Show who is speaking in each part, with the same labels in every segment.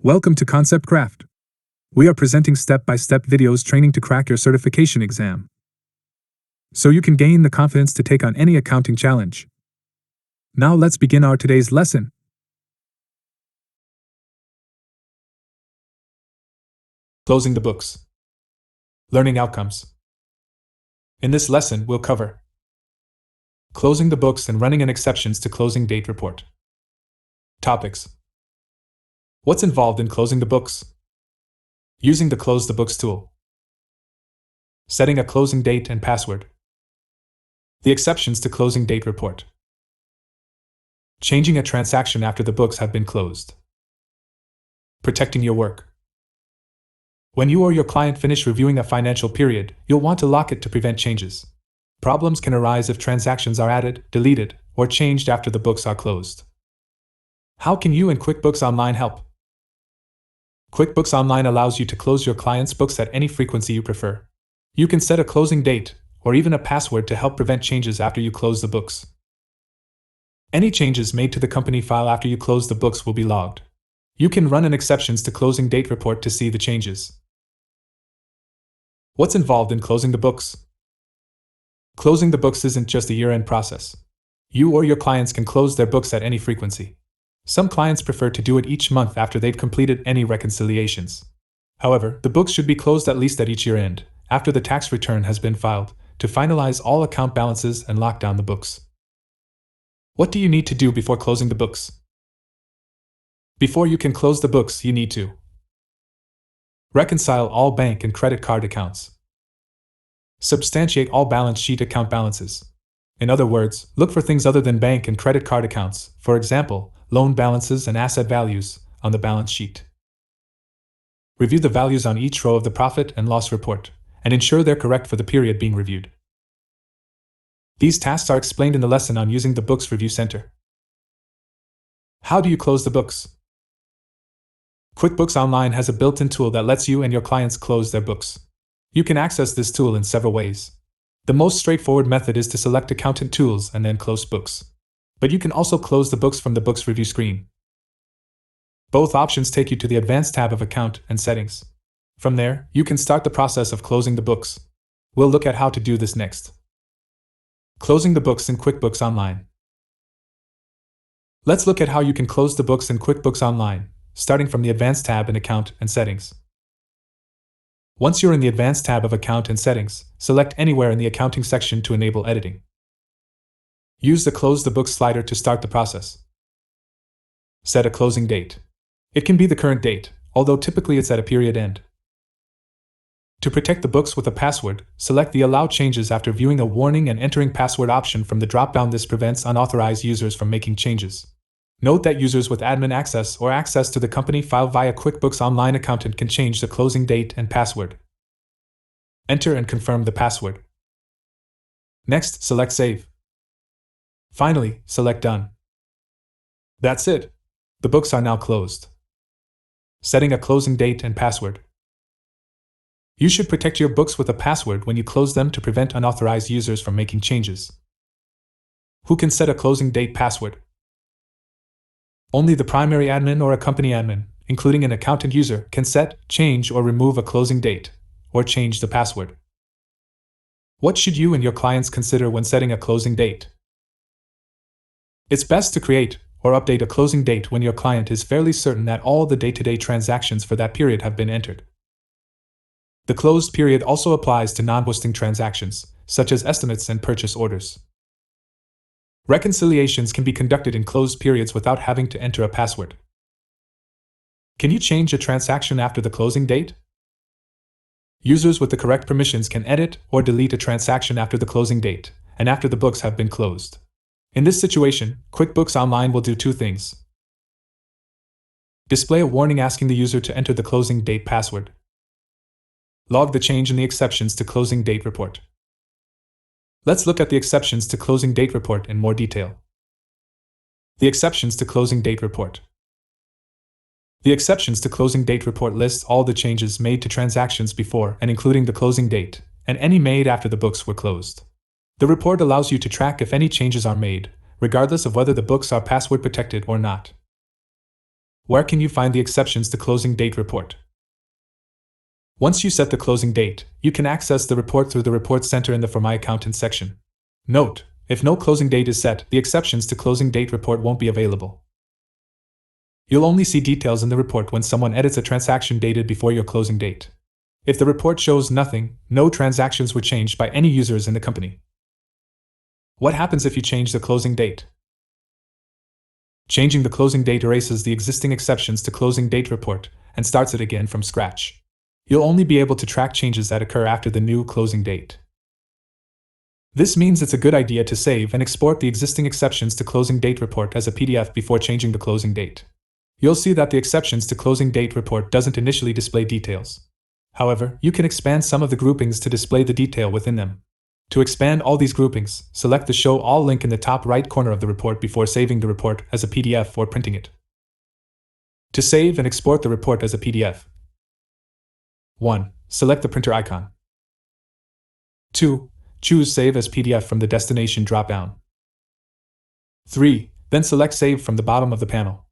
Speaker 1: Welcome to Concept Craft. We are presenting step-by-step videos training to crack your certification exam, so you can gain the confidence to take on any accounting challenge. Now let's begin our today's lesson. Closing the books. Learning outcomes. In this lesson, we'll cover closing the books and running an exceptions to closing date report. Topics. What's involved in closing the books? Using the Close the Books tool. Setting a closing date and password. The exceptions to closing date report. Changing a transaction after the books have been closed. Protecting your work. When you or your client finish reviewing a financial period, you'll want to lock it to prevent changes. Problems can arise if transactions are added, deleted, or changed after the books are closed. How can you and QuickBooks Online help? QuickBooks Online allows you to close your client's books at any frequency you prefer. You can set a closing date, or even a password to help prevent changes after you close the books. Any changes made to the company file after you close the books will be logged. You can run an exceptions to closing date report to see the changes. What's involved in closing the books? Closing the books isn't just a year-end process. You or your clients can close their books at any frequency. Some clients prefer to do it each month after they've completed any reconciliations. However, the books should be closed at least at each year-end, after the tax return has been filed, to finalize all account balances and lock down the books. What do you need to do before closing the books? Before you can close the books, you need to reconcile all bank and credit card accounts. Substantiate all balance sheet account balances. In other words, look for things other than bank and credit card accounts, for example, loan balances and asset values, on the balance sheet. Review the values on each row of the profit and loss report, and ensure they're correct for the period being reviewed. These tasks are explained in the lesson on using the Books Review Center. How do you close the books? QuickBooks Online has a built-in tool that lets you and your clients close their books. You can access this tool in several ways. The most straightforward method is to select Accountant Tools and then Close Books. But you can also close the books from the Books Review screen. Both options take you to the Advanced tab of Account and Settings. From there, you can start the process of closing the books. We'll look at how to do this next. Closing the books in QuickBooks Online. Let's look at how you can close the books in QuickBooks Online, starting from the Advanced tab in Account and Settings. Once you're in the Advanced tab of Account and Settings, select anywhere in the Accounting section to enable editing. Use the Close the Books slider to start the process. Set a closing date. It can be the current date, although typically it's at a period end. To protect the books with a password, select the Allow Changes after viewing a warning and entering password option from the drop-down. This prevents unauthorized users from making changes. Note that users with admin access or access to the company file via QuickBooks Online Accountant can change the closing date and password. Enter and confirm the password. Next, select Save. Finally, select Done. That's it. The books are now closed. Setting a closing date and password. You should protect your books with a password when you close them to prevent unauthorized users from making changes. Who can set a closing date password? Only the primary admin or a company admin, including an accountant user, can set, change, or remove a closing date, or change the password. What should you and your clients consider when setting a closing date? It's best to create or update a closing date when your client is fairly certain that all the day-to-day transactions for that period have been entered. The closed period also applies to non-posting transactions, such as estimates and purchase orders. Reconciliations can be conducted in closed periods without having to enter a password. Can you change a transaction after the closing date? Users with the correct permissions can edit or delete a transaction after the closing date, and after the books have been closed. In this situation, QuickBooks Online will do two things. Display a warning asking the user to enter the closing date password. Log the change in the exceptions to closing date report. Let's look at the exceptions to closing date report in more detail. The exceptions to closing date report. The exceptions to closing date report lists all the changes made to transactions before and including the closing date, and any made after the books were closed. The report allows you to track if any changes are made, regardless of whether the books are password protected or not. Where can you find the exceptions to closing date report? Once you set the closing date, you can access the report through the Report Center in the For My Accountant section. Note: if no closing date is set, the exceptions to closing date report won't be available. You'll only see details in the report when someone edits a transaction dated before your closing date. If the report shows nothing, no transactions were changed by any users in the company. What happens if you change the closing date? Changing the closing date erases the existing exceptions to closing date report and starts it again from scratch. You'll only be able to track changes that occur after the new closing date. This means it's a good idea to save and export the existing exceptions to closing date report as a PDF before changing the closing date. You'll see that the exceptions to closing date report doesn't initially display details. However, you can expand some of the groupings to display the detail within them. To expand all these groupings, select the Show All link in the top right corner of the report before saving the report as a PDF or printing it. To save and export the report as a PDF: 1. Select the printer icon. 2. Choose Save as PDF from the Destination drop-down. 3. Then select Save from the bottom of the panel.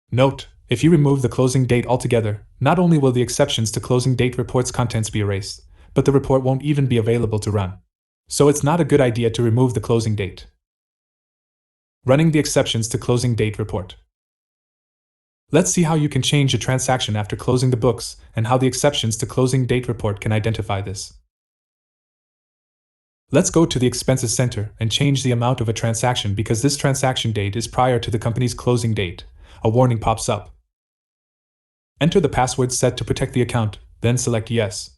Speaker 1: Note: if you remove the closing date altogether, not only will the exceptions to closing date report's contents be erased, but the report won't even be available to run. So it's not a good idea to remove the closing date. Running the exceptions to closing date report. Let's see how you can change a transaction after closing the books and how the exceptions to closing date report can identify this. Let's go to the Expenses Center and change the amount of a transaction because this transaction date is prior to the company's closing date. A warning pops up. Enter the password set to protect the account, then select Yes.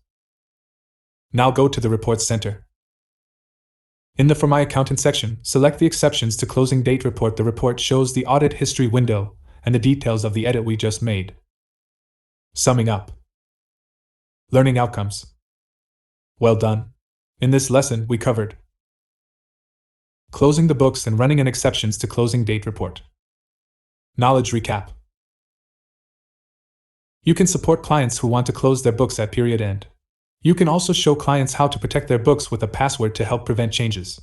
Speaker 1: Now go to the Report Center. In the For My Accountant section, select the exceptions to closing date report. The report shows the audit history window and the details of the edit we just made. Summing up. Learning outcomes. Well done. In this lesson, we covered closing the books and running an exceptions to closing date report. Knowledge recap. You can support clients who want to close their books at period end. You can also show clients how to protect their books with a password to help prevent changes.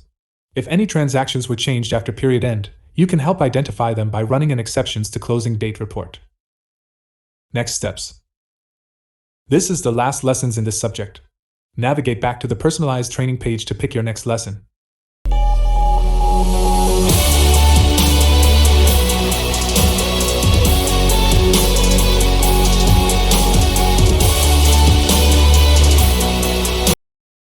Speaker 1: If any transactions were changed after period end, you can help identify them by running an exceptions to closing date report. Next steps. This is the last lessons in this subject. Navigate back to the personalized training page to pick your next lesson.